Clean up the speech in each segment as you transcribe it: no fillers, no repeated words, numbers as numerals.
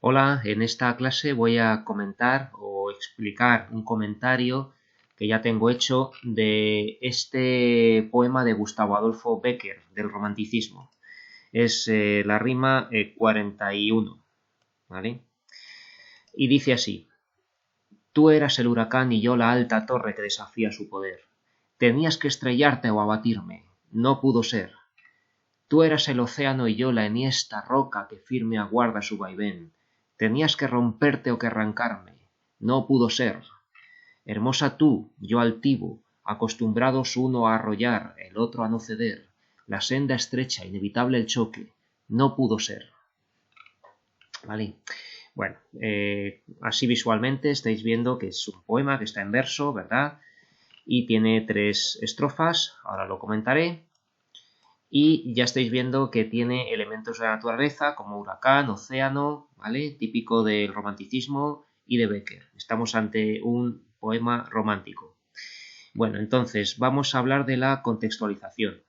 Hola, en esta clase voy a comentar o explicar un comentario que ya tengo hecho de este poema de Gustavo Adolfo Bécquer, del Romanticismo. Es la rima 41, ¿vale? Y dice así: Tú eras el huracán y yo la alta torre que desafía su poder. Tenías que estrellarte o abatirme, no pudo ser. Tú eras el océano y yo la enhiesta roca que firme aguarda su vaivén. Tenías que romperte o que arrancarme. No pudo ser. Hermosa tú, yo altivo, acostumbrados uno a arrollar, el otro a no ceder. La senda estrecha, inevitable el choque. No pudo ser. ¿Vale? Bueno, así visualmente estáis viendo que es un poema que está en verso, ¿verdad? Y tiene 3 estrofas, ahora lo comentaré. Y ya estáis viendo que tiene elementos de la naturaleza como huracán, océano, ¿vale? Típico del romanticismo y de Bécquer. Estamos ante un poema romántico. Bueno, entonces vamos a hablar de la contextualización.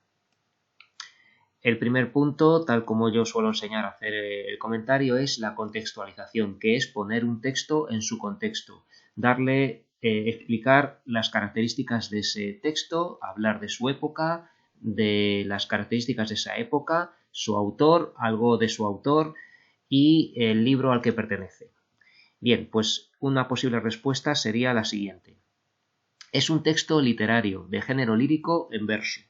El primer punto, tal como yo suelo enseñar a hacer el comentario, es la contextualización, que es poner un texto en su contexto, darle, explicar las características de ese texto, hablar de su época, de las características de esa época, su autor, algo de su autor y el libro al que pertenece. Bien, pues una posible respuesta sería la siguiente. Es un texto literario de género lírico en verso.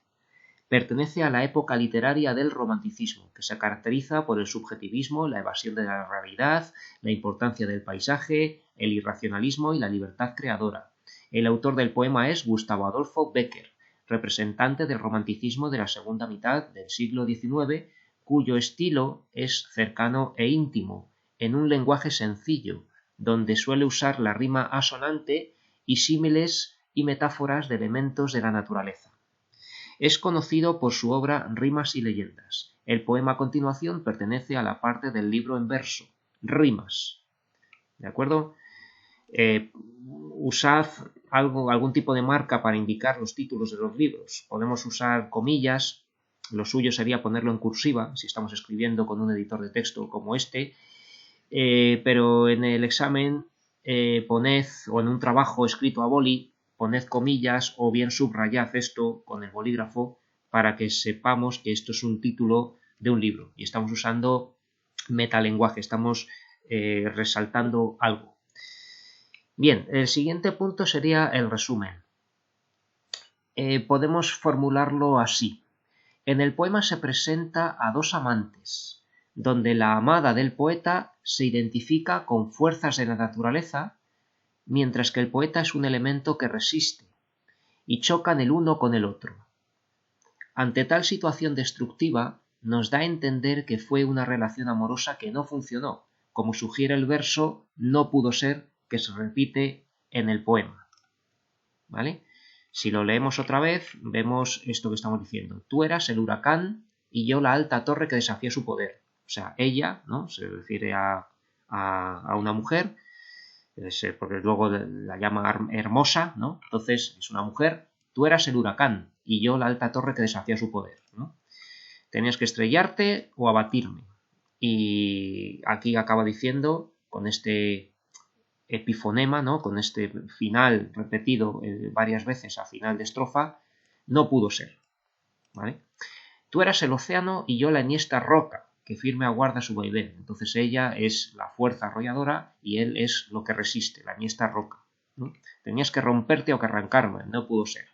Pertenece a la época literaria del romanticismo, que se caracteriza por el subjetivismo, la evasión de la realidad, la importancia del paisaje, el irracionalismo y la libertad creadora. El autor del poema es Gustavo Adolfo Bécquer, representante del romanticismo de la segunda mitad del siglo XIX, cuyo estilo es cercano e íntimo, en un lenguaje sencillo, donde suele usar la rima asonante y símiles y metáforas de elementos de la naturaleza. Es conocido por su obra Rimas y leyendas. El poema a continuación pertenece a la parte del libro en verso, Rimas. ¿De acuerdo? Usad algún tipo de marca para indicar los títulos de los libros. Podemos usar comillas. Lo suyo sería ponerlo en cursiva, si estamos escribiendo con un editor de texto como este. Pero en el examen poned, o en un trabajo escrito a boli, poned comillas o bien subrayad esto con el bolígrafo para que sepamos que esto es un título de un libro y estamos usando metalenguaje, estamos resaltando algo. Bien, el siguiente punto sería el resumen. Podemos formularlo así. En el poema se presenta a 2 amantes, donde la amada del poeta se identifica con fuerzas de la naturaleza, mientras que el poeta es un elemento que resiste, y chocan el uno con el otro. Ante tal situación destructiva, nos da a entender que fue una relación amorosa que no funcionó, como sugiere el verso "no pudo ser", que se repite en el poema. ¿Vale? Si lo leemos otra vez, vemos esto que estamos diciendo. Tú eras el huracán y yo la alta torre que desafía su poder. O sea, ella, ¿no? Se refiere a una mujer, porque luego la llama hermosa, ¿no? Entonces, es una mujer. Tú eras el huracán y yo la alta torre que desafía su poder, ¿no? Tenías que estrellarte o abatirme. Y aquí acaba diciendo, con este epifonema, ¿no? Con este final repetido varias veces a final de estrofa, no pudo ser. ¿Vale? Tú eras el océano y yo la enhiesta roca que firme aguarda su vaivén. Entonces ella es la fuerza arrolladora y él es lo que resiste, la enhiesta roca. ¿No? Tenías que romperte o que arrancarme, no pudo ser.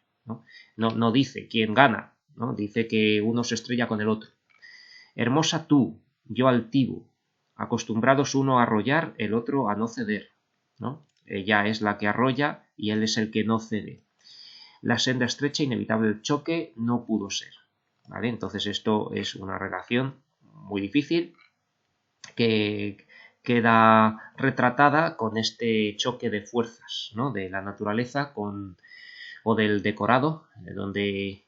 No dice quién gana, ¿no? Dice que uno se estrella con el otro. Hermosa tú, yo altivo, acostumbrados uno a arrollar, el otro a no ceder, ¿no? Ella es la que arrolla y él es el que no cede. La senda estrecha, inevitable el choque, no pudo ser. ¿Vale? Entonces esto es una relación muy difícil que queda retratada con este choque de fuerzas, ¿no? De la naturaleza o del decorado, donde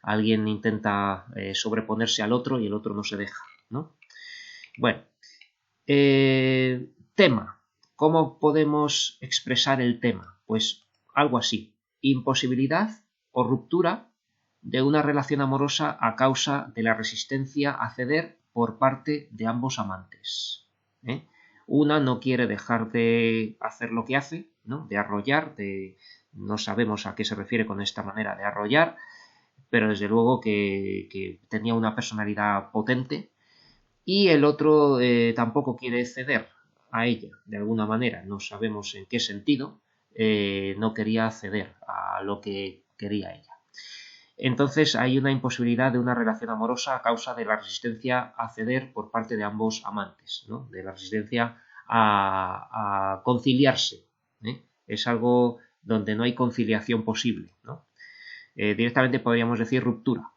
alguien intenta sobreponerse al otro y el otro no se deja, ¿no? Bueno, tema. ¿Cómo podemos expresar el tema? Pues algo así. Imposibilidad o ruptura de una relación amorosa a causa de la resistencia a ceder por parte de ambos amantes. Una no quiere dejar de hacer lo que hace, ¿no? De arrollar, no sabemos a qué se refiere con esta manera de arrollar, pero desde luego que tenía una personalidad potente. Y el otro tampoco quiere ceder a ella, de alguna manera, no sabemos en qué sentido, no quería ceder a lo que quería ella. Entonces hay una imposibilidad de una relación amorosa a causa de la resistencia a ceder por parte de ambos amantes, ¿no? De la resistencia a conciliarse, ¿eh? Es algo donde no hay conciliación posible, ¿no? Directamente podríamos decir ruptura.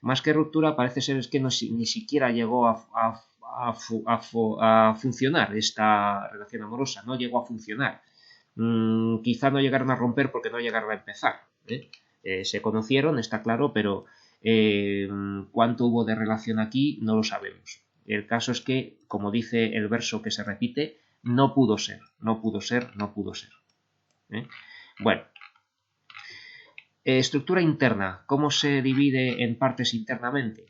Más que ruptura, parece ser es que ni siquiera llegó a funcionar esta relación amorosa, no llegó a funcionar. Quizá no llegaron a romper porque no llegaron a empezar. Se conocieron, está claro, pero cuánto hubo de relación aquí no lo sabemos. El caso es que, como dice el verso que se repite, no pudo ser, no pudo ser, no pudo ser. Bueno, estructura interna, ¿cómo se divide en partes internamente?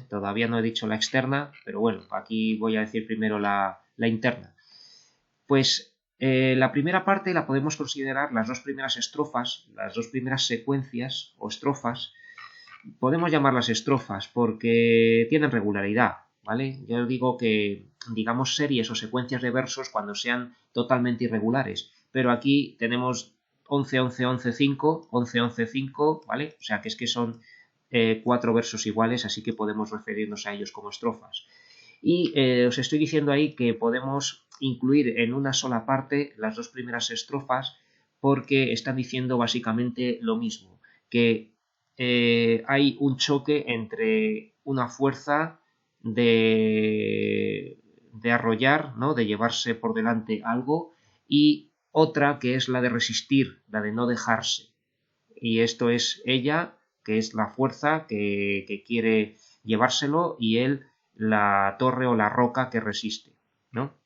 Todavía no he dicho la externa, pero bueno, aquí voy a decir primero la interna. Pues la primera parte la podemos considerar las dos primeras estrofas, las dos primeras secuencias o estrofas. Podemos llamarlas estrofas porque tienen regularidad, ¿vale? Yo digo que, digamos, series o secuencias de versos cuando sean totalmente irregulares, pero aquí tenemos 11, 11, 11, 5, 11, 11, 5, ¿vale? O sea que es que son 4 versos iguales, así que podemos referirnos a ellos como estrofas. Y os estoy diciendo ahí que podemos incluir en una sola parte las dos primeras estrofas porque están diciendo básicamente lo mismo, que hay un choque entre una fuerza de arrollar, ¿no? De llevarse por delante algo, y otra que es la de resistir, la de no dejarse. Y esto es ella, que es la fuerza que quiere llevárselo, y él la torre o la roca que resiste, ¿no?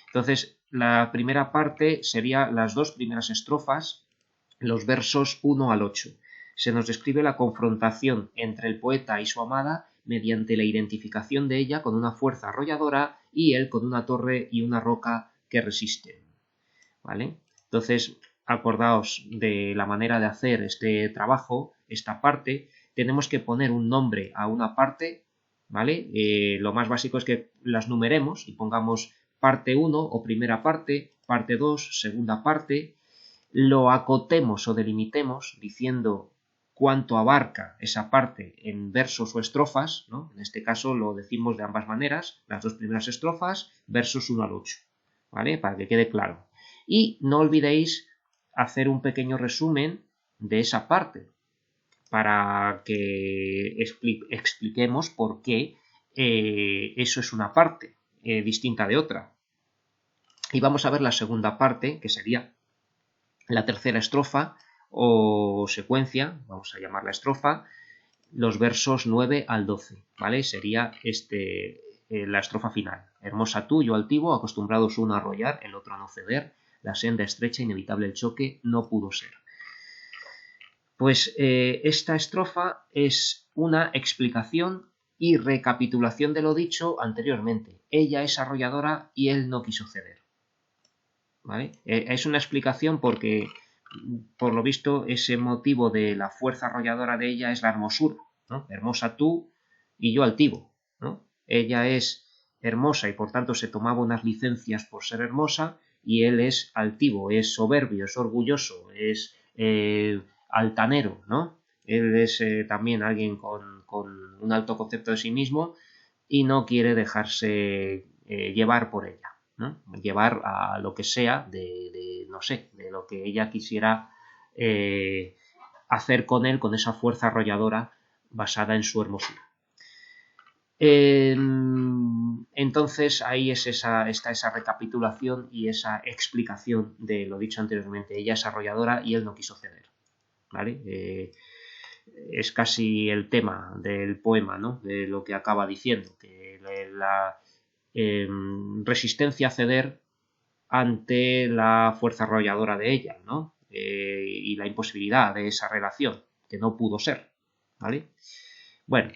Entonces, la primera parte sería las dos primeras estrofas, los versos 1 al 8. Se nos describe la confrontación entre el poeta y su amada mediante la identificación de ella con una fuerza arrolladora y él con una torre y una roca que resisten, ¿vale? Entonces, acordaos de la manera de hacer este trabajo, esta parte. Tenemos que poner un nombre a una parte, ¿vale? Lo más básico es que las numeremos y pongamos parte 1 o primera parte 2, segunda parte, lo acotemos o delimitemos diciendo cuánto abarca esa parte en versos o estrofas, ¿no? En este caso lo decimos de ambas maneras, las dos primeras estrofas, versos 1 al 8, ¿vale? Para que quede claro. Y no olvidéis hacer un pequeño resumen de esa parte para que expliquemos por qué eso es una parte distinta de otra. Y vamos a ver la segunda parte, que sería la tercera estrofa o secuencia, vamos a llamarla estrofa, los versos 9 al 12, ¿vale? Sería la estrofa final. Hermosa tú, yo altivo, acostumbrados uno a arrollar, el otro a no ceder, la senda estrecha, inevitable el choque, no pudo ser. Pues esta estrofa es una explicación y recapitulación de lo dicho anteriormente. Ella es arrolladora y él no quiso ceder, ¿vale? Es una explicación porque, por lo visto, ese motivo de la fuerza arrolladora de ella es la hermosura, ¿no? Hermosa tú y yo altivo, ¿no? Ella es hermosa y por tanto se tomaba unas licencias por ser hermosa, y él es altivo, es soberbio, es orgulloso, es altanero, ¿no? Él es también alguien con un alto concepto de sí mismo y no quiere dejarse llevar por ella, ¿no? Llevar a lo que sea no sé, de lo que ella quisiera hacer con él, con esa fuerza arrolladora basada en su hermosura. Entonces ahí está esa recapitulación y esa explicación de lo dicho anteriormente. Ella es arrolladora y él no quiso ceder, ¿vale? Es casi el tema del poema, ¿no? De lo que acaba diciendo, que la resistencia a ceder ante la fuerza arrolladora de ella, ¿no? Y la imposibilidad de esa relación, que no pudo ser, ¿vale? Bueno,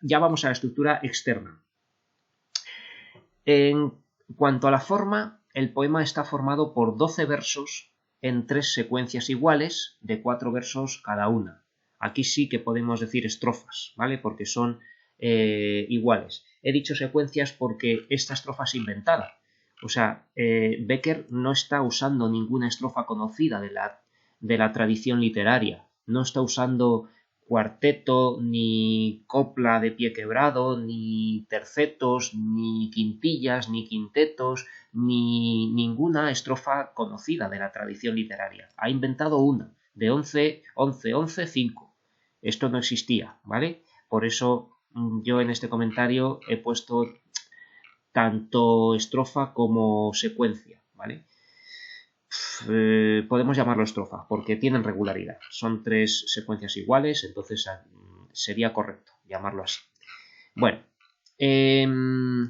ya vamos a la estructura externa. cuanto a la forma, el poema está formado por 12 versos en 3 secuencias iguales de 4 versos cada una. Aquí sí que podemos decir estrofas, ¿vale? Porque son iguales. He dicho secuencias porque esta estrofa es inventada. O sea, Bécquer no está usando ninguna estrofa conocida de la tradición literaria. No está usando cuarteto, ni copla de pie quebrado, ni tercetos, ni quintillas, ni quintetos, ni ninguna estrofa conocida de la tradición literaria. Ha inventado una, de 11, 11, 11, 5. Esto no existía, ¿vale? Por eso yo en este comentario he puesto tanto estrofa como secuencia, ¿vale? Podemos llamarlo estrofa porque tienen regularidad. Son 3 secuencias iguales, entonces sería correcto llamarlo así. Bueno, de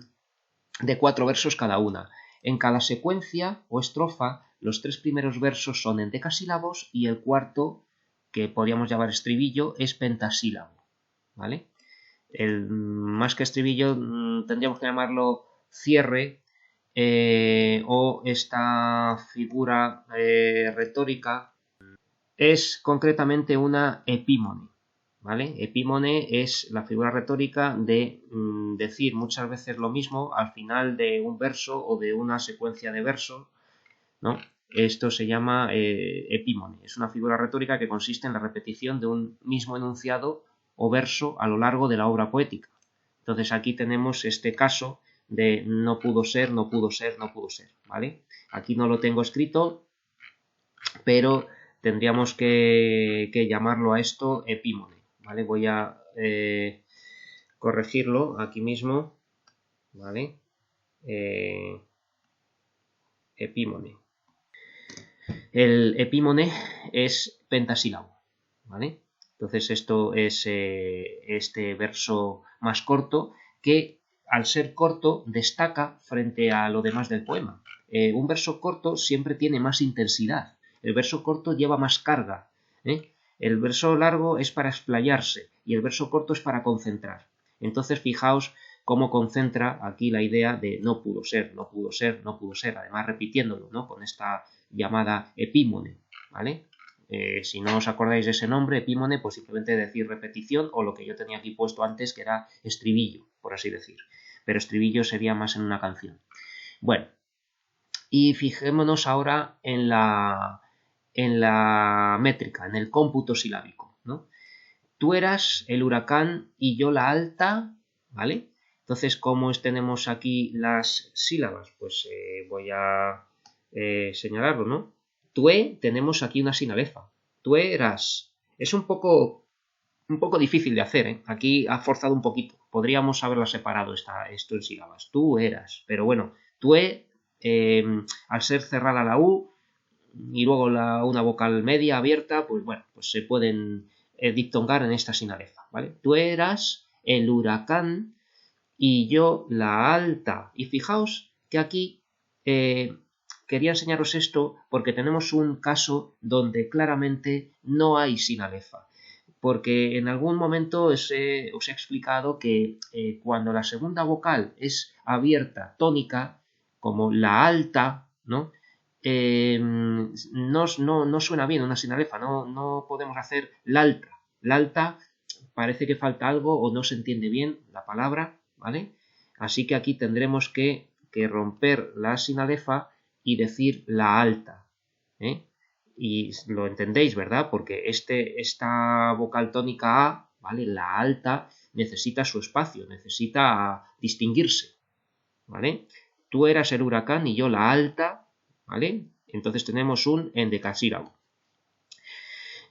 4 versos cada una. En cada secuencia o estrofa, los 3 primeros versos son endecasílabos y el cuarto, que podríamos llamar estribillo, es pentasílabo, ¿vale? Más que estribillo tendríamos que llamarlo cierre, o esta figura retórica es concretamente una epímone, ¿vale? Epímone es la figura retórica de decir muchas veces lo mismo al final de un verso o de una secuencia de versos, ¿no? Esto se llama epímone. Es una figura retórica que consiste en la repetición de un mismo enunciado o verso a lo largo de la obra poética. Entonces aquí tenemos este caso de no pudo ser, no pudo ser, no pudo ser, ¿vale? Aquí no lo tengo escrito, pero tendríamos que llamarlo a esto epímone, ¿vale? Voy a corregirlo aquí mismo, ¿vale? Epímone. El epímone es pentasílabo, ¿vale? Entonces esto es este verso más corto que al ser corto destaca frente a lo demás del poema. Un verso corto siempre tiene más intensidad. El verso corto lleva más carga, ¿eh? El verso largo es para explayarse y el verso corto es para concentrar. Entonces fijaos cómo concentra aquí la idea de no pudo ser, no pudo ser, no pudo ser, además repitiéndolo, ¿no? Con esta llamada epímone, ¿vale? Si no os acordáis de ese nombre, epímone, pues simplemente decir repetición o lo que yo tenía aquí puesto antes, que era estribillo, por así decir. Pero estribillo sería más en una canción. Bueno, y fijémonos ahora en la métrica, en el cómputo silábico, ¿no? Tú eras el huracán y yo la alta, ¿vale? Entonces, ¿cómo tenemos aquí las sílabas? Pues voy a señalarlo, ¿no? Tue, tenemos aquí una sinalefa. Tú eras. Es un poco difícil de hacer, ¿eh? Aquí ha forzado un poquito. Podríamos haberla separado esto en sílabas. Tú eras. Pero bueno, tue, al ser cerrada la U y luego una vocal media abierta, pues bueno, pues se pueden diptongar en esta sinalefa, ¿vale? Tú eras el huracán y yo la alta. Y fijaos que aquí quería enseñaros esto porque tenemos un caso donde claramente no hay sinalefa. Porque en algún momento os he explicado que cuando la segunda vocal es abierta, tónica, como la alta, ¿no? No suena bien una sinalefa, no podemos hacer la alta. La alta parece que falta algo o no se entiende bien la palabra, ¿vale? Así que aquí tendremos que romper la sinalefa y decir la alta, ¿eh? Y lo entendéis, ¿verdad? Porque esta vocal tónica A, ¿vale? La alta necesita su espacio, necesita distinguirse, ¿vale? Tú eras el huracán y yo la alta, ¿vale? Entonces tenemos un endecasílabo.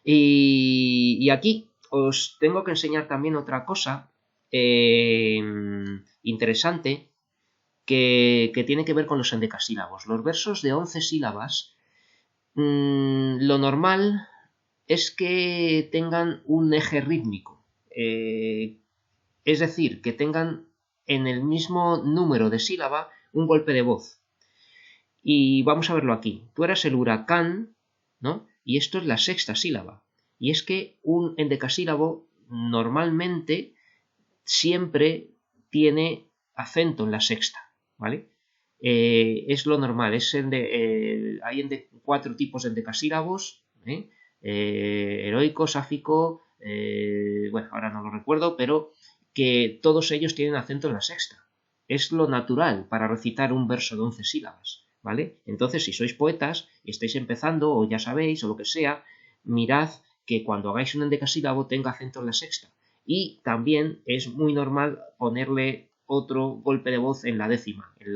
Y aquí os tengo que enseñar también otra cosa interesante que tiene que ver con los endecasílabos. Los versos de 11 sílabas, lo normal es que tengan un eje rítmico. Es decir, que tengan en el mismo número de sílaba un golpe de voz. Y vamos a verlo aquí. Tú eras el huracán, ¿no? Y esto es la sexta sílaba. Y es que un endecasílabo normalmente siempre tiene acento en la sexta, ¿vale? es lo normal. Hay 4 tipos de endecasílabos, heroico, sáfico, bueno, ahora no lo recuerdo, pero que todos ellos tienen acento en la sexta. Es lo natural para recitar un verso de 11 sílabas, ¿vale? Entonces, si sois poetas y estáis empezando, o ya sabéis, o lo que sea, mirad que cuando hagáis un endecasílabo tenga acento en la sexta. Y también es muy normal ponerle otro golpe de voz en la décima, en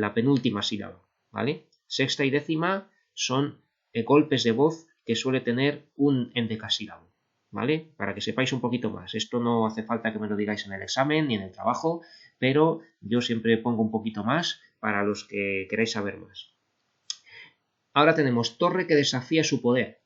la penúltima sílaba, ¿vale? Sexta y décima son golpes de voz que suele tener un endecasílabo, ¿vale? Para que sepáis un poquito más. Esto no hace falta que me lo digáis en el examen ni en el trabajo, pero yo siempre pongo un poquito más para los que queráis saber más. Ahora tenemos torre que desafía su poder.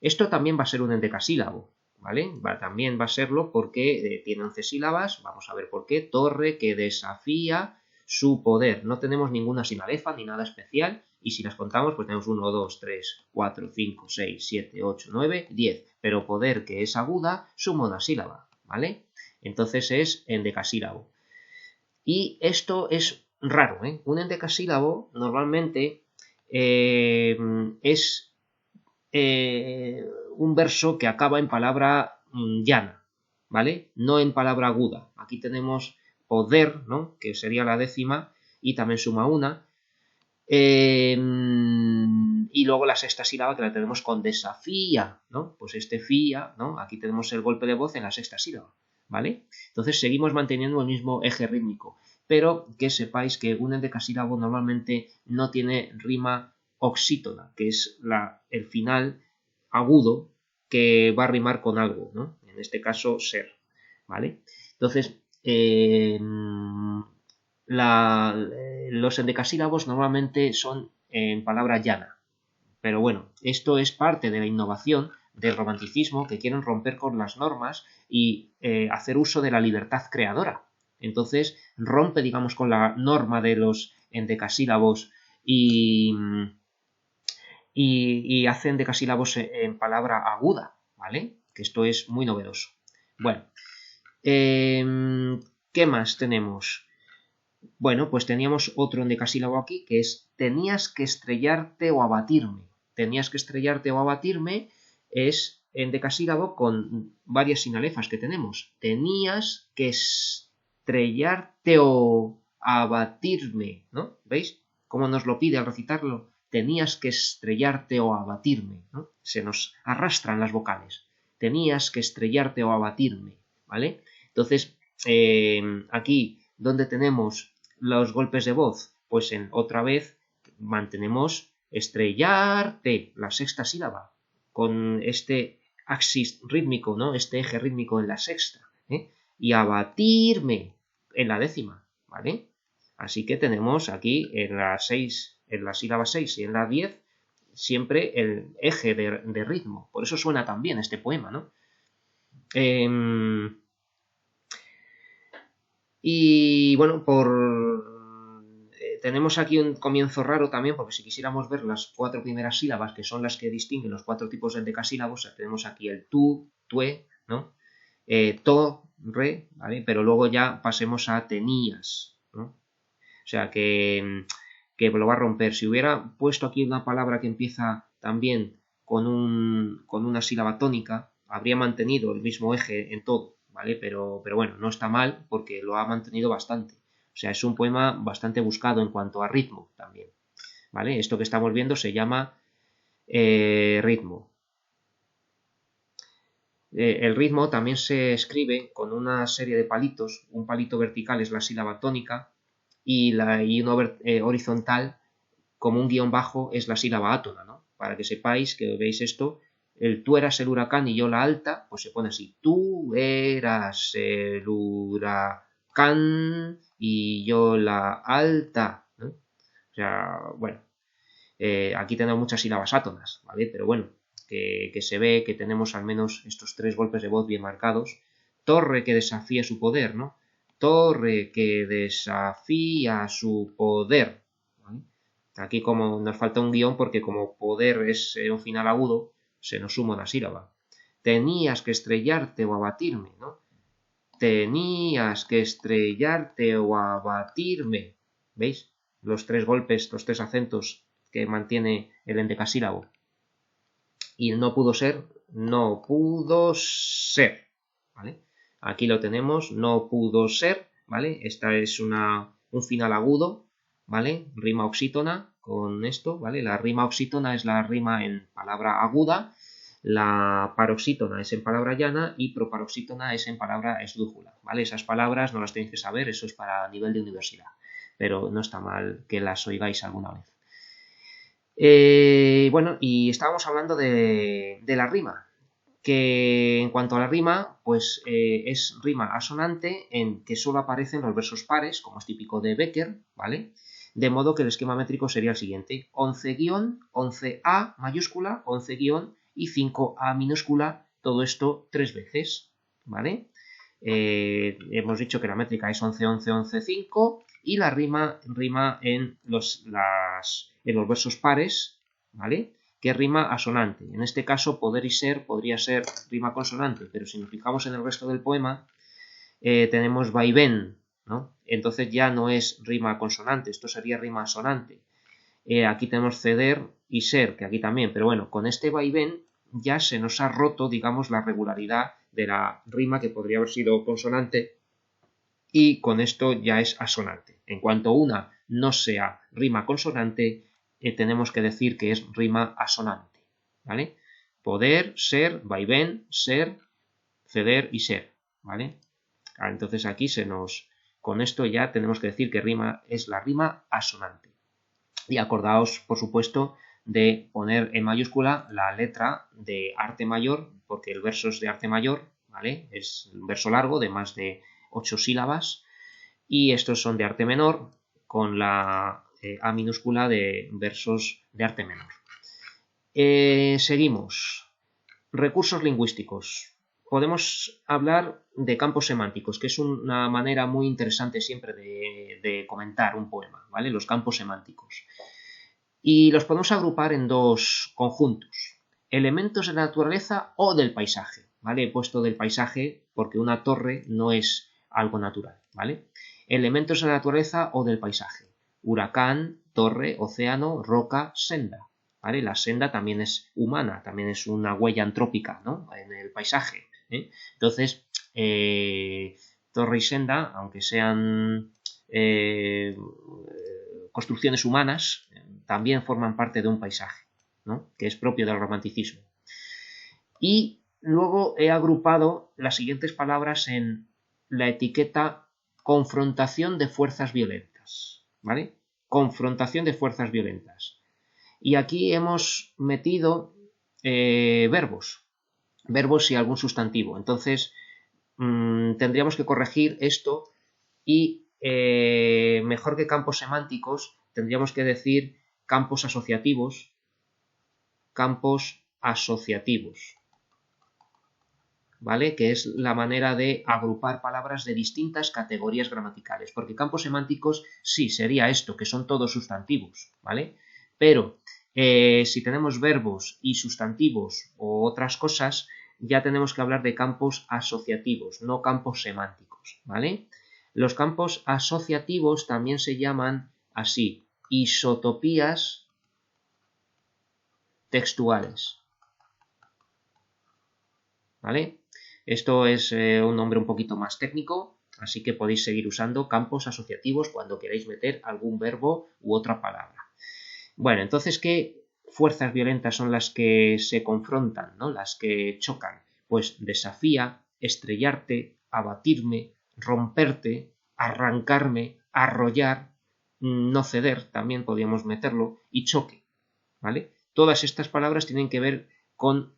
Esto también va a ser un endecasílabo, ¿vale? También va a serlo porque tiene 11 sílabas, vamos a ver por qué. Torre que desafía su poder. No tenemos ninguna sinalefa ni nada especial, y si las contamos, pues tenemos 1, 2, 3, 4, 5, 6, 7, 8, 9, 10. Pero poder que es aguda suma una sílaba, ¿vale? Entonces es endecasílabo. Y esto es raro, ¿eh? Un endecasílabo normalmente es un verso que acaba en palabra llana, ¿vale? No en palabra aguda. Aquí tenemos poder, ¿no? Que sería la décima, y también suma una. Y luego la sexta sílaba que la tenemos con desafía, ¿no? Pues este fía, ¿no? Aquí tenemos el golpe de voz en la sexta sílaba, ¿vale? Entonces seguimos manteniendo el mismo eje rítmico, pero que sepáis que un endecasílabo normalmente no tiene rima oxítona, que es el final agudo que va a rimar con algo, ¿no? En este caso ser, ¿vale? Entonces, los endecasílabos normalmente son en palabra llana, pero bueno, esto es parte de la innovación del romanticismo, que quieren romper con las normas y hacer uso de la libertad creadora. Entonces rompe, digamos, con la norma de los endecasílabos y hace endecasílabos en palabra aguda, ¿vale? Que esto es muy novedoso. Bueno, ¿qué más tenemos? Bueno, pues teníamos otro endecasílabo aquí, que es tenías que estrellarte o abatirme. Tenías que estrellarte o abatirme es endecasílabo con varias sinalefas que tenemos. Tenías que estrellarte o abatirme, ¿no? ¿Veis cómo nos lo pide al recitarlo? Tenías que estrellarte o abatirme, ¿no? Se nos arrastran las vocales. Tenías que estrellarte o abatirme, ¿vale? Entonces, aquí donde tenemos los golpes de voz, pues otra vez mantenemos estrellarte, la sexta sílaba, con este axis rítmico, ¿no? Este eje rítmico en la sexta, ¿eh? Y abatirme en la décima, ¿vale? Así que tenemos aquí en la sílaba 6 y en la 10 siempre el eje de ritmo. Por eso suena tan bien este poema, ¿no? Y bueno, tenemos aquí un comienzo raro también, porque si quisiéramos ver las 4 primeras sílabas, que son las que distinguen los 4 tipos de endecasílabos, tenemos aquí el tu, tue, ¿no? To, re, ¿vale? Pero luego ya pasemos a tenías, ¿no? O sea que lo va a romper. Si hubiera puesto aquí una palabra que empieza también con una sílaba tónica, habría mantenido el mismo eje en todo, ¿vale? Pero bueno, no está mal porque lo ha mantenido bastante. O sea, es un poema bastante buscado en cuanto a ritmo también, ¿vale? Esto que estamos viendo se llama ritmo. El ritmo también se escribe con una serie de palitos. Un palito vertical es la sílaba tónica y uno horizontal, como un guión bajo, es la sílaba átona, ¿no? Para que sepáis que veis esto, el tú eras el huracán y yo la alta, pues se pone así, tú eras el huracán y yo la alta, ¿no? O sea, bueno, aquí tenemos muchas sílabas átonas, ¿vale? Pero bueno, que se ve que tenemos al menos estos 3 golpes de voz bien marcados. Torre que desafía su poder, ¿no? Torre que desafía su poder, ¿vale? Aquí como nos falta un guión porque como poder es un final agudo, se nos suma una sílaba. Tenías que estrellarte o abatirme, ¿no? Tenías que estrellarte o abatirme. ¿Veis? los tres golpes, los tres acentos que mantiene el endecasílabo. Y el no pudo ser, no pudo ser, ¿vale? Aquí lo tenemos, no pudo ser, ¿vale? Esta es un final agudo, ¿vale? Rima oxítona con esto, ¿vale? La rima oxítona es la rima en palabra aguda, la paroxítona es en palabra llana y proparoxítona es en palabra esdrújula, ¿vale? Esas palabras no las tenéis que saber, eso es para nivel de universidad, pero no está mal que las oigáis alguna vez. Bueno, y estábamos hablando de la rima, que en cuanto a la rima, pues es rima asonante en que solo aparecen los versos pares, como es típico de Becker, ¿vale? De modo que el esquema métrico sería el siguiente: 11 11A mayúscula, 11 y 5A minúscula, todo esto 3 veces, ¿vale? Hemos dicho que la métrica es 11, 11, 11, 5 y la rima en los versos pares, ¿vale? Que rima asonante. En este caso, poder y ser podría ser rima consonante, pero si nos fijamos en el resto del poema, tenemos vaivén, ¿no? Entonces ya no es rima consonante, esto sería rima asonante. Aquí tenemos ceder y ser, que aquí también, pero bueno, con este vaivén ya se nos ha roto, digamos, la regularidad de la rima que podría haber sido consonante y con esto ya es asonante. En cuanto una no sea rima consonante, tenemos que decir que es rima asonante, ¿vale? Poder, ser, vaivén, ser, ceder y ser, ¿vale? Entonces aquí con esto ya tenemos que decir que rima es la rima asonante. Y acordaos, por supuesto, de poner en mayúscula la letra de arte mayor, porque el verso es de arte mayor, ¿vale? Es un verso largo de más de 8 sílabas, y estos son de arte menor, con la A minúscula de versos de arte menor. Seguimos. Recursos lingüísticos. Podemos hablar de campos semánticos, que es una manera muy interesante siempre de comentar un poema, ¿vale? Los campos semánticos. Y los podemos agrupar en dos conjuntos: elementos de la naturaleza o del paisaje, ¿vale? He puesto del paisaje porque una torre no es algo natural, ¿vale? Elementos de la naturaleza o del paisaje: huracán, torre, océano, roca, senda, ¿vale? La senda también es humana, también es una huella antrópica, ¿no? En el paisaje, ¿eh? Entonces, torre y senda, aunque sean construcciones humanas, también forman parte de un paisaje, ¿no? Que es propio del romanticismo. Y luego he agrupado las siguientes palabras en la etiqueta confrontación de fuerzas violentas, ¿vale? Confrontación de fuerzas violentas. Y aquí hemos metido verbos y algún sustantivo. Entonces, tendríamos que corregir esto y mejor que campos semánticos, tendríamos que decir campos asociativos, ¿vale? Que es la manera de agrupar palabras de distintas categorías gramaticales, porque campos semánticos sí sería esto, que son todos sustantivos, ¿vale? Pero si tenemos verbos y sustantivos o otras cosas, ya tenemos que hablar de campos asociativos, no campos semánticos, ¿vale? Los campos asociativos también se llaman así: isotopías textuales, ¿vale? Esto es un nombre un poquito más técnico, así que podéis seguir usando campos asociativos cuando queráis meter algún verbo u otra palabra. Bueno, entonces, ¿qué fuerzas violentas son las que se confrontan, ¿no? Las que chocan? Pues desafía, estrellarte, abatirme, romperte, arrancarme, arrollar, no ceder, también podríamos meterlo, y choque, ¿vale? Todas estas palabras tienen que ver con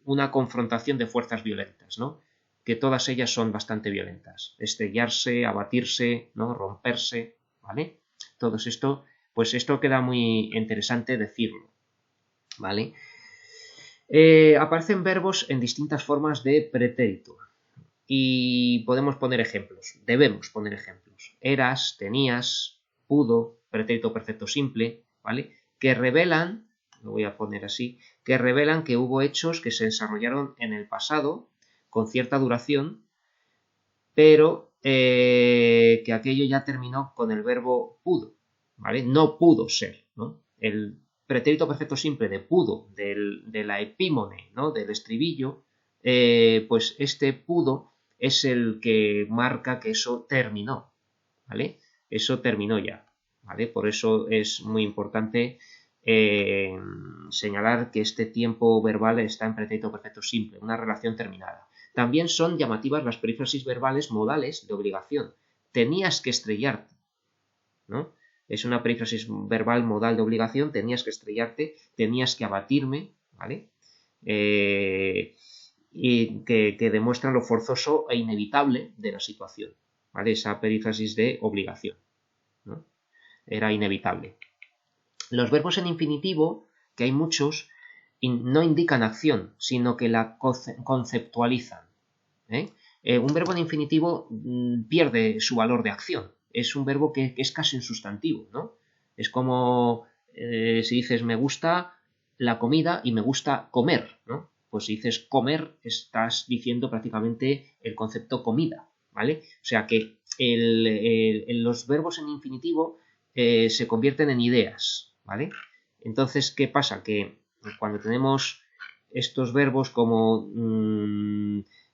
una confrontación de fuerzas violentas, ¿no? Que todas ellas son bastante violentas. Estrellarse, abatirse, ¿no? Romperse, ¿vale? Todo esto, pues esto queda muy interesante decirlo, ¿vale? Aparecen verbos en distintas formas de pretérito y podemos poner ejemplos, debemos poner ejemplos. Eras, tenías, pudo, pretérito perfecto simple, ¿vale? Que revelan, lo voy a poner así, que revelan que hubo hechos que se desarrollaron en el pasado con cierta duración, pero que aquello ya terminó con el verbo pudo, ¿vale? No pudo ser, ¿no? El pretérito perfecto simple de pudo, de la epímone, ¿no? Del estribillo, pues este pudo es el que marca que eso terminó, ¿vale? Eso terminó ya, ¿vale? Por eso es muy importante señalar que este tiempo verbal está en pretérito perfecto simple, una relación terminada. También son llamativas las perífrasis verbales modales de obligación. Tenías que estrellarte, ¿no? Es una perífrasis verbal modal de obligación, tenías que estrellarte, tenías que abatirme, ¿vale? Y que demuestra lo forzoso e inevitable de la situación, ¿vale? Esa perífrasis de obligación, ¿no? Era inevitable. Los verbos en infinitivo, que hay muchos, no indican acción, sino que la conceptualizan, ¿eh? Un verbo en infinitivo pierde su valor de acción. Es un verbo que es casi un sustantivo, ¿no? Es como si dices me gusta la comida y me gusta comer, ¿no? Pues si dices comer, estás diciendo prácticamente el concepto comida, ¿vale? O sea que los verbos en infinitivo se convierten en ideas, ¿vale? Entonces, ¿qué pasa? Que cuando tenemos estos verbos como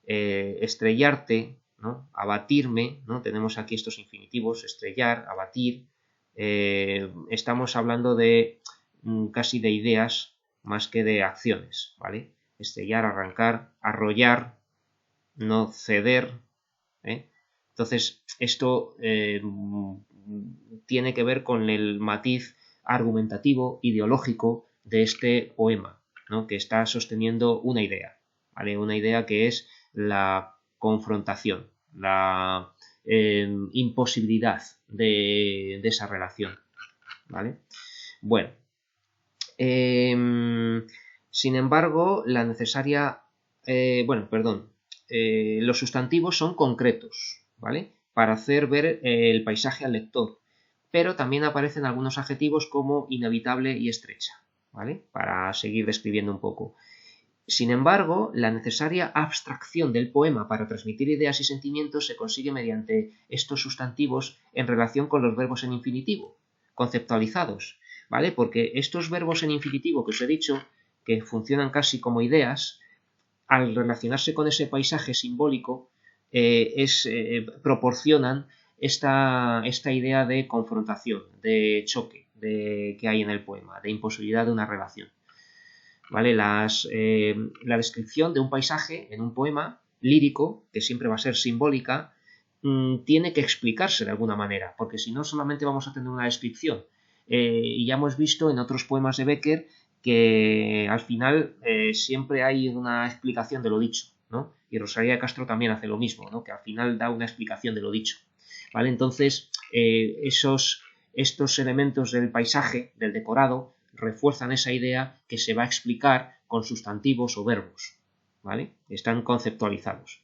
estrellarte, ¿no? Abatirme, ¿no? Tenemos aquí estos infinitivos, estrellar, abatir. Estamos hablando de casi de ideas más que de acciones, ¿vale? Estrellar, arrancar, arrollar, no ceder, ¿eh? Entonces, esto tiene que ver con el matiz argumentativo, ideológico de este poema, ¿no? Que está sosteniendo una idea, ¿vale? Una idea que es la confrontación, la imposibilidad de esa relación, ¿vale? Bueno, sin embargo, la necesaria, los sustantivos son concretos, ¿vale? Para hacer ver el paisaje al lector, pero también aparecen algunos adjetivos como inevitable y estrecha, ¿vale? Para seguir describiendo un poco. Sin embargo, la necesaria abstracción del poema para transmitir ideas y sentimientos se consigue mediante estos sustantivos en relación con los verbos en infinitivo, conceptualizados, ¿vale? Porque estos verbos en infinitivo que os he dicho, que funcionan casi como ideas, al relacionarse con ese paisaje simbólico, proporcionan esta idea de confrontación, de choque que hay en el poema, de imposibilidad de una relación. ¿Vale? La descripción de un paisaje en un poema lírico, que siempre va a ser simbólica, tiene que explicarse de alguna manera, porque si no solamente vamos a tener una descripción. Y ya hemos visto en otros poemas de Bécquer que al final siempre hay una explicación de lo dicho, ¿no? Y Rosalía de Castro también hace lo mismo, ¿no? Que al final da una explicación de lo dicho, ¿vale? Entonces, estos elementos del paisaje, del decorado, refuerzan esa idea que se va a explicar con sustantivos o verbos, ¿vale? Están conceptualizados.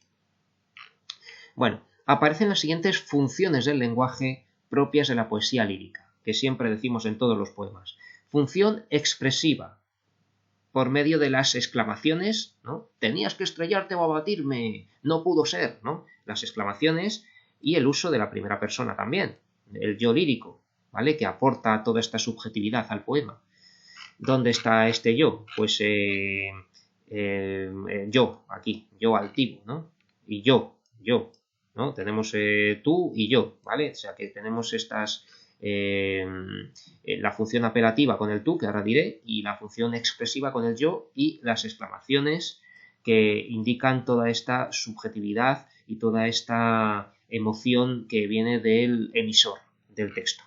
Bueno, aparecen las siguientes funciones del lenguaje propias de la poesía lírica, que siempre decimos en todos los poemas. Función expresiva, por medio de las exclamaciones, ¿no? Tenías que estrellarte o abatirme, no pudo ser, ¿no? Las exclamaciones y el uso de la primera persona también, el yo lírico, ¿vale? Que aporta toda esta subjetividad al poema. ¿Dónde está este yo? Pues yo, aquí, yo altivo, ¿no? Y yo, ¿no? Tenemos tú y yo, ¿vale? O sea que tenemos la función apelativa con el tú, que ahora diré, y la función expresiva con el yo y las exclamaciones que indican toda esta subjetividad y toda esta emoción que viene del emisor del texto.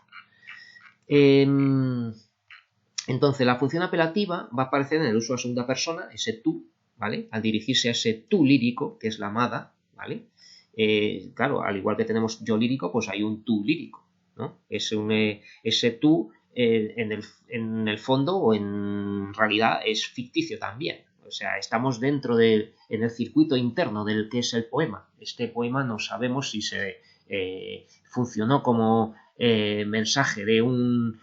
Entonces, la función apelativa va a aparecer en el uso de la segunda persona, ese tú, ¿vale? Al dirigirse a ese tú lírico, que es la amada, ¿vale? Claro, al igual que tenemos yo lírico, pues hay un tú lírico, ¿no? Ese tú, en el fondo o en realidad, es ficticio también. O sea, estamos dentro en el circuito interno del que es el poema. Este poema no sabemos si se funcionó como mensaje de un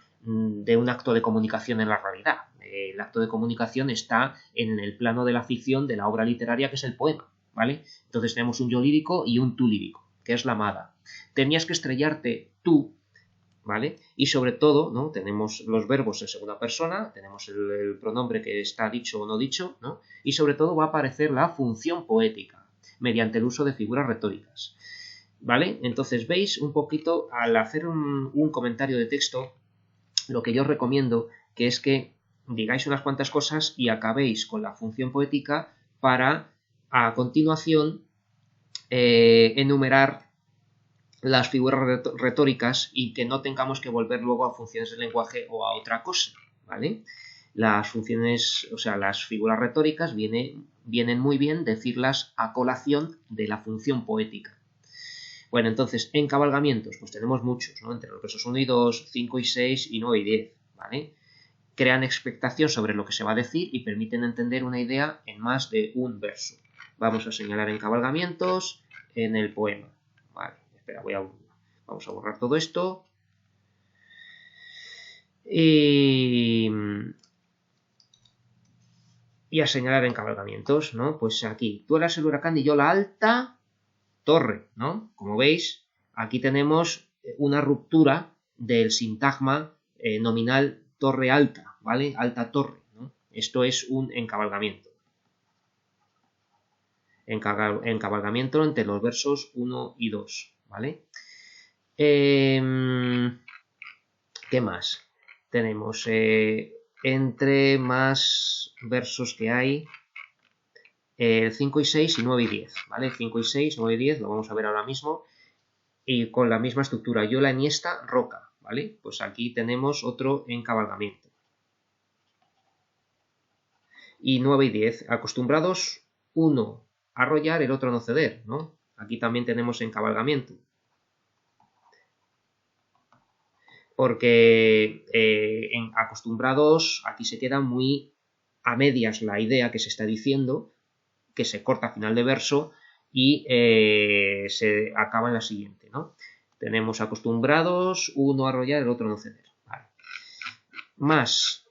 acto de comunicación en la realidad. El acto de comunicación está en el plano de la ficción de la obra literaria que es el poema, ¿vale? Entonces tenemos un yo lírico y un tú lírico, que es la amada. Tenías que estrellarte tú, ¿vale? Y sobre todo, ¿no? Tenemos los verbos en segunda persona, tenemos el pronombre que está dicho o no dicho, ¿no? Y sobre todo va a aparecer la función poética, mediante el uso de figuras retóricas, ¿vale? Entonces veis un poquito, al hacer un comentario de texto, lo que yo os recomiendo que es que digáis unas cuantas cosas y acabéis con la función poética para, a continuación, enumerar las figuras retóricas y que no tengamos que volver luego a funciones del lenguaje o a otra cosa, ¿vale? Las funciones, o sea, las figuras retóricas vienen muy bien decirlas a colación de la función poética. Bueno, entonces, encabalgamientos, pues tenemos muchos, ¿no? Entre los versos 1 y 2, 5 y 6 y 9 y 10, ¿vale? Crean expectación sobre lo que se va a decir y permiten entender una idea en más de un verso. Vamos a señalar encabalgamientos en el poema. Vale, espera, vamos a borrar todo esto. Y a señalar encabalgamientos, ¿no? Pues aquí, tú eras el huracán y yo la alta torre, ¿no? Como veis, aquí tenemos una ruptura del sintagma nominal torre alta, ¿vale? Alta torre, ¿no? Esto es un encabalgamiento. Encabalgamiento entre los versos 1 y 2, ¿vale? ¿Qué más? Tenemos entre más versos que hay, 5 y 6 y 9 y 10, ¿vale? 5 y 6, 9 y 10, lo vamos a ver ahora mismo, y con la misma estructura, yo la Iniesta Roca, ¿vale? Pues aquí tenemos otro encabalgamiento. Y 9 y 10, acostumbrados, uno a arrollar, el otro a no ceder, ¿no? Aquí también tenemos encabalgamiento. Porque acostumbrados, aquí se queda muy a medias la idea que se está diciendo, que se corta a final de verso y se acaba en la siguiente, ¿no? Tenemos acostumbrados, uno a arrollar, el otro a no ceder. Vale. Más,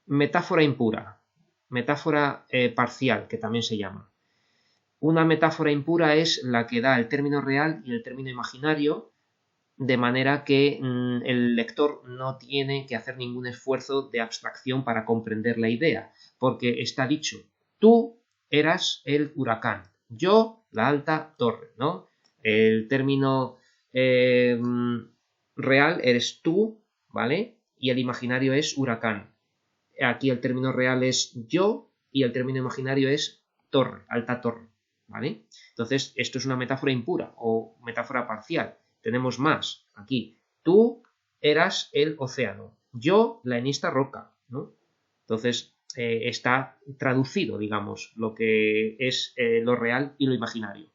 metáfora impura, metáfora parcial, que también se llama. Una metáfora impura es la que da el término real y el término imaginario, de manera que el lector no tiene que hacer ningún esfuerzo de abstracción para comprender la idea, porque está dicho, tú eras el huracán, yo la alta torre, ¿no? El término real eres tú, ¿vale? Y el imaginario es huracán. Aquí el término real es yo y el término imaginario es torre, alta torre, ¿vale? Entonces, esto es una metáfora impura o metáfora parcial. Tenemos más aquí. Tú eras el océano, yo la Iniesta Roca, ¿no? Entonces, está traducido, digamos, lo que es lo real y lo imaginario.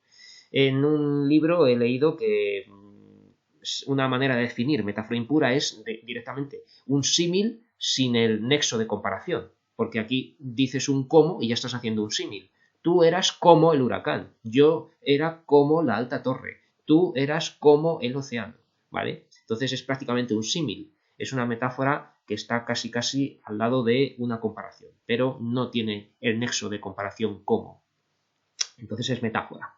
En un libro he leído que una manera de definir metáfora impura es directamente un símil sin el nexo de comparación, porque aquí dices un como y ya estás haciendo un símil. Tú eras como el huracán, yo era como la alta torre, tú eras como el océano, ¿vale? Entonces es prácticamente un símil, es una metáfora que está casi al lado de una comparación, pero no tiene el nexo de comparación como. Entonces es metáfora.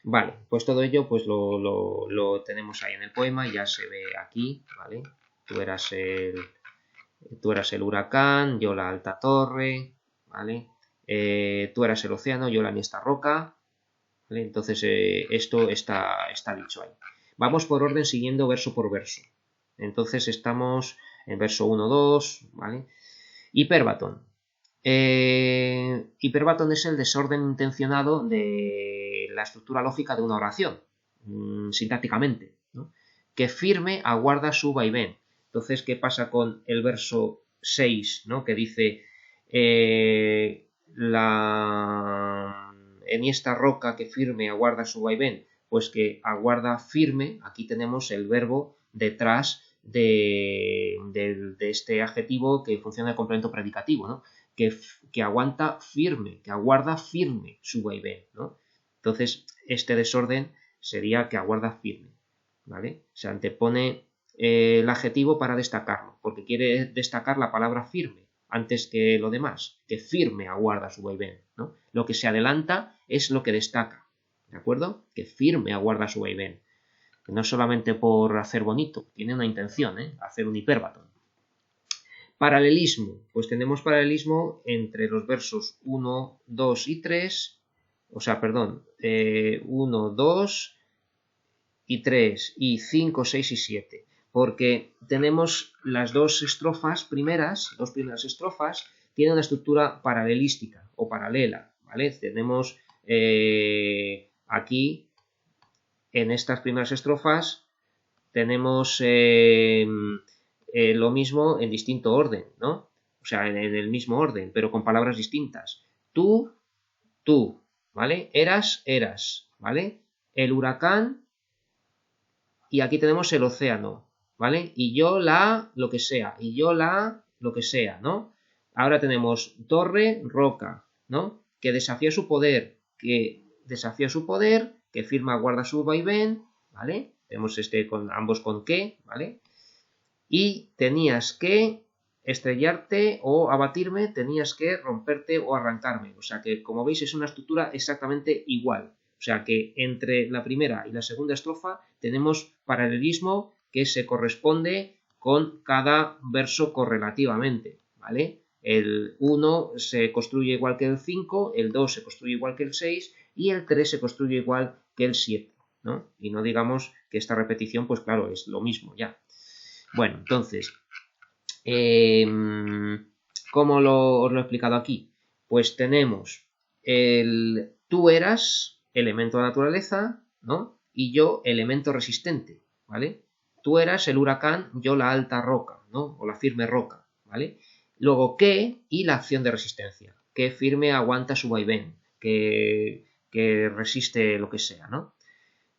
Vale, pues todo ello pues lo tenemos ahí en el poema, ya se ve aquí, ¿vale? Tú eras el huracán, yo la alta torre, ¿vale? Tú eras el océano, yo la Iniesta Roca, ¿vale? Entonces esto está dicho ahí. Vamos por orden siguiendo verso por verso. Entonces estamos en verso 1, 2, ¿vale? Hiperbatón. Hiperbatón es el desorden intencionado de la estructura lógica de una oración, sintácticamente, ¿no? Que firme aguarda su vaivén. Entonces, ¿qué pasa con el verso 6, ¿no? Que dice la Iniesta Roca que firme aguarda su vaivén? Pues que aguarda firme, aquí tenemos el verbo detrás de este adjetivo que funciona de complemento predicativo, ¿no? Que aguanta firme, que aguarda firme su vaivén, ¿no? Entonces, este desorden sería que aguarda firme, ¿vale? Se antepone el adjetivo para destacarlo, porque quiere destacar la palabra firme antes que lo demás, que firme aguarda su vaivén, ¿no? Lo que se adelanta es lo que destaca, ¿de acuerdo? Que firme aguarda su vaivén. No solamente por hacer bonito, tiene una intención, hacer un hipérbaton. Paralelismo, pues tenemos paralelismo entre los versos 1, 2 y 3, o sea, perdón, 1, 2 y 3 y 5, 6 y 7, porque tenemos las dos primeras estrofas, tienen una estructura paralelística o paralela, ¿vale? Tenemos aquí, en estas primeras estrofas, tenemos lo mismo en distinto orden, ¿no? O sea, en el mismo orden, pero con palabras distintas. Tú, ¿vale? Eras, ¿vale? El huracán, y aquí tenemos el océano, ¿vale? Y yo lo que sea, y yo lo que sea, ¿no? Ahora tenemos torre, roca, ¿no? Que desafía su poder, que firma, guarda su vaivén, ¿vale? Tenemos ambos con que, ¿vale? Y tenías que estrellarte o abatirme, tenías que romperte o arrancarme. O sea que, como veis, es una estructura exactamente igual. O sea que entre la primera y la segunda estrofa tenemos paralelismo que se corresponde con cada verso correlativamente, ¿vale? El 1 se construye igual que el 5, el 2 se construye igual que el 6 y el 3 se construye igual que el 7, ¿no? Y no digamos que esta repetición, pues claro, es lo mismo ya. Bueno, entonces, ¿cómo os lo he explicado aquí? Pues tenemos el tú eras, elemento de naturaleza, ¿no? Y yo, elemento resistente, ¿vale? Tú eras el huracán, yo la alta roca, ¿no? O la firme roca, ¿vale? Luego, que y la acción de resistencia. Que firme aguanta su vaivén, que resiste lo que sea, ¿no?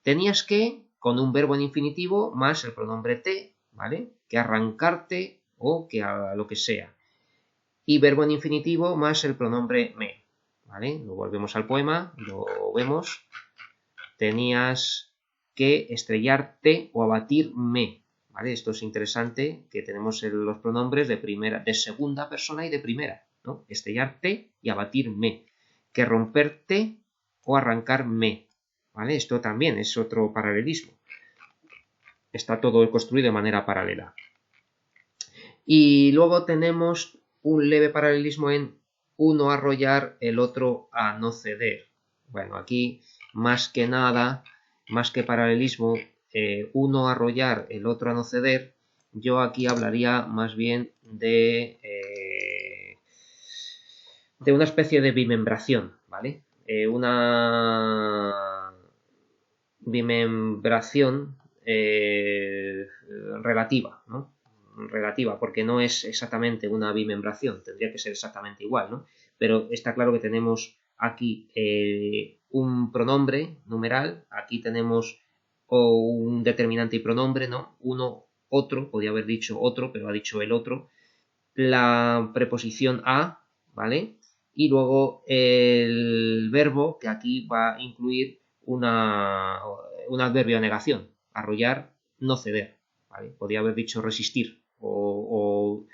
Tenías que, con un verbo en infinitivo, más el pronombre te, ¿vale? Que arrancarte o que a lo que sea. Y verbo en infinitivo más el pronombre me, ¿vale? Lo volvemos al poema, lo vemos. Tenías que estrellarte o abatirme, ¿vale? Esto es interesante, que tenemos los pronombres de segunda persona y de primera, ¿no? Estrellarte y abatirme. Que romperte o arrancarme, ¿vale? Esto también es otro paralelismo. Está todo construido de manera paralela. Y luego tenemos un leve paralelismo en uno arrollar, el otro a no ceder. Bueno, aquí más que nada, más que paralelismo, uno arrollar, el otro a no ceder, yo aquí hablaría más bien de una especie de bimembración, ¿vale? Una bimembración relativa, ¿no? Relativa, porque no es exactamente una bimembración, tendría que ser exactamente igual, ¿no? Pero está claro que tenemos aquí un pronombre numeral, aquí tenemos un determinante y pronombre, ¿no? Uno, otro, podría haber dicho otro, pero ha dicho el otro, la preposición a, ¿vale? Y luego el verbo, que aquí va a incluir un adverbio de negación, arrollar, no ceder, ¿vale? Podría haber dicho resistir o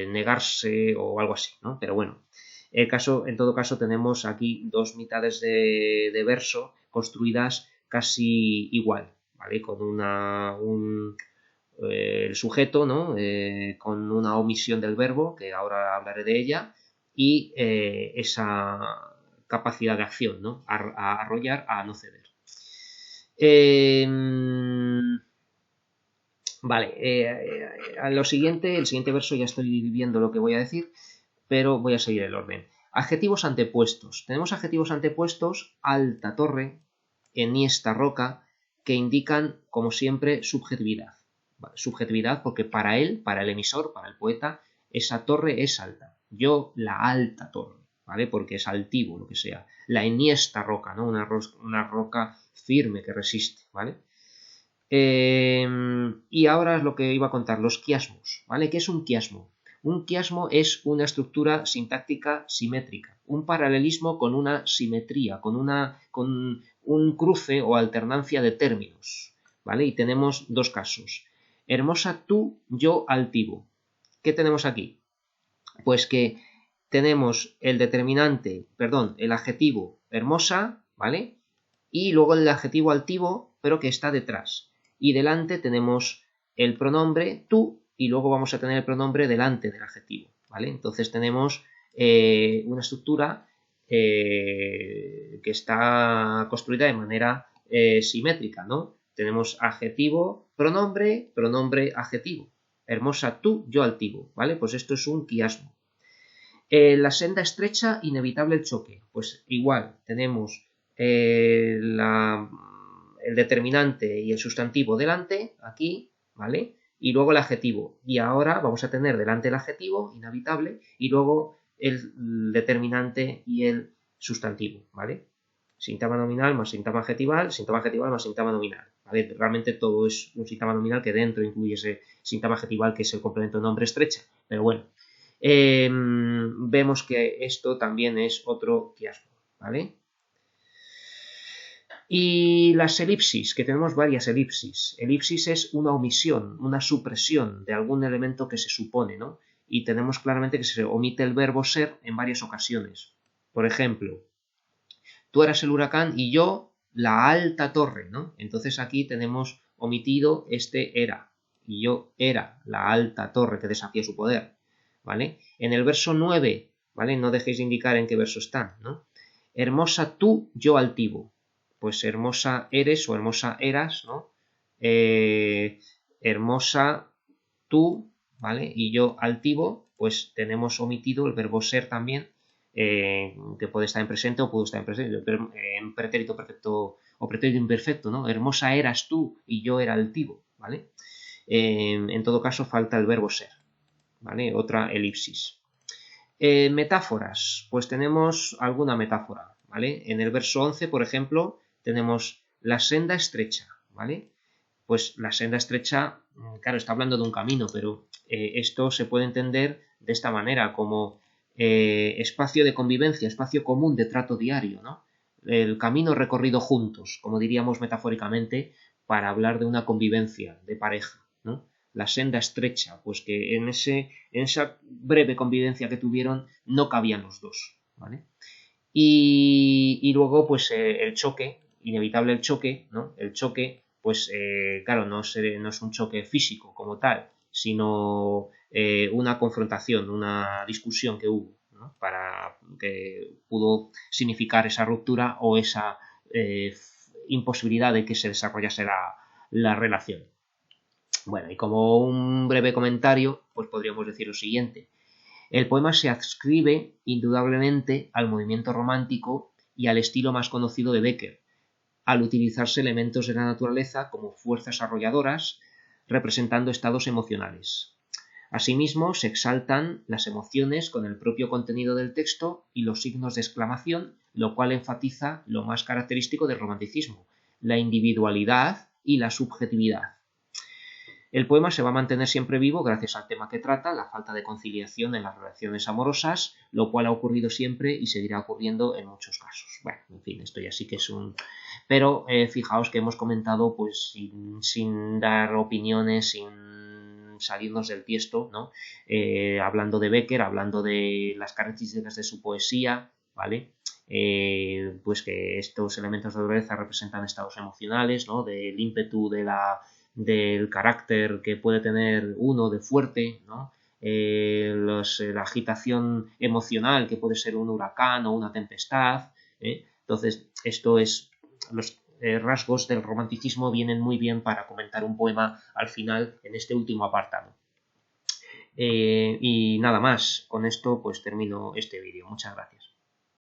negarse o algo así, ¿no? Pero bueno, en todo caso tenemos aquí dos mitades de verso construidas casi igual, ¿vale? Con el sujeto, ¿no? Con una omisión del verbo, que ahora hablaré de ella, y esa capacidad de acción, ¿no? A arrollar, a no ceder. Vale, el siguiente verso ya estoy viendo lo que voy a decir, pero voy a seguir el orden. Adjetivos antepuestos. Tenemos adjetivos antepuestos, alta torre, enhiesta roca, que indican, como siempre, subjetividad. Subjetividad porque para él, para el emisor, para el poeta, esa torre es alta. Yo, la alta torre, ¿vale? Porque es altivo, lo que sea. La enhiesta roca, ¿no? Una roca firme que resiste, ¿vale? Y ahora es lo que iba a contar, los quiasmos, ¿vale? ¿Qué es un quiasmo? Un quiasmo es una estructura sintáctica simétrica, un paralelismo con una simetría, con un cruce o alternancia de términos, ¿vale? Y tenemos dos casos. Hermosa tú, yo altivo. ¿Qué tenemos aquí? Pues que tenemos el adjetivo hermosa, ¿vale? Y luego el adjetivo altivo, pero que está detrás. Y delante tenemos el pronombre tú y luego vamos a tener el pronombre delante del adjetivo, ¿vale? Entonces tenemos una estructura que está construida de manera simétrica, ¿no? Tenemos adjetivo, pronombre, pronombre, adjetivo. Hermosa tú, yo altivo, ¿vale? Pues esto es un quiasmo. La senda estrecha, inevitable el choque. Pues igual, tenemos el determinante y el sustantivo delante, aquí, ¿vale? Y luego el adjetivo. Y ahora vamos a tener delante el adjetivo, inhabitable, y luego el determinante y el sustantivo, ¿vale? Sintagma nominal más sintagma adjetival más sintagma nominal, ¿vale? Realmente todo es un sintagma nominal que dentro incluye ese sintagma adjetival que es el complemento de nombre estrecha, pero bueno. Vemos que esto también es otro quiasmo, ¿vale? Y las elipsis, que tenemos varias elipsis. Elipsis es una omisión, una supresión de algún elemento que se supone, ¿no? Y tenemos claramente que se omite el verbo ser en varias ocasiones. Por ejemplo, tú eras el huracán y yo la alta torre, ¿no? Entonces aquí tenemos omitido este era. Y yo era la alta torre que desafía su poder, ¿vale? En el verso 9, ¿vale? No dejéis de indicar en qué verso están, ¿no? Hermosa tú, yo altivo. Pues hermosa eres o hermosa eras, ¿no? Hermosa tú, ¿vale? Y yo altivo, pues tenemos omitido el verbo ser también, que puede estar en presente o puede estar en presente, en pretérito perfecto o pretérito imperfecto, ¿no? Hermosa eras tú y yo era altivo, ¿vale? En todo caso falta el verbo ser, ¿vale? Otra elipsis. Metáforas, pues tenemos alguna metáfora, ¿vale? En el verso 11, por ejemplo, tenemos la senda estrecha, ¿vale? Pues la senda estrecha, claro, está hablando de un camino, pero esto se puede entender de esta manera, como espacio de convivencia, espacio común de trato diario, ¿no? El camino recorrido juntos, como diríamos metafóricamente, para hablar de una convivencia de pareja, ¿no? La senda estrecha, pues que en esa breve convivencia que tuvieron no cabían los dos, ¿vale? Y luego, pues el choque, inevitable el choque, ¿no? El choque, pues claro, no es un choque físico como tal, sino una confrontación, una discusión que hubo, ¿no? Para que pudo significar esa ruptura o esa imposibilidad de que se desarrollase la relación. Bueno, y como un breve comentario, pues podríamos decir lo siguiente. El poema se adscribe indudablemente al movimiento romántico y al estilo más conocido de Becker, al utilizarse elementos de la naturaleza como fuerzas arrolladoras, representando estados emocionales. Asimismo, se exaltan las emociones con el propio contenido del texto y los signos de exclamación, lo cual enfatiza lo más característico del romanticismo, la individualidad y la subjetividad. El poema se va a mantener siempre vivo gracias al tema que trata, la falta de conciliación en las relaciones amorosas, lo cual ha ocurrido siempre y seguirá ocurriendo en muchos casos. Bueno, en fin, esto ya sí que es un... Pero fijaos que hemos comentado pues sin dar opiniones, sin salirnos del tiesto, ¿no? Hablando de Becker, hablando de las características de su poesía, ¿vale? Pues que estos elementos de naturaleza representan estados emocionales, ¿no? Del ímpetu, del carácter que puede tener uno de fuerte, ¿no? La agitación emocional que puede ser un huracán o una tempestad. Entonces, esto es los rasgos del romanticismo vienen muy bien para comentar un poema al final en este último apartado. Y nada más, con esto pues termino este vídeo. Muchas gracias.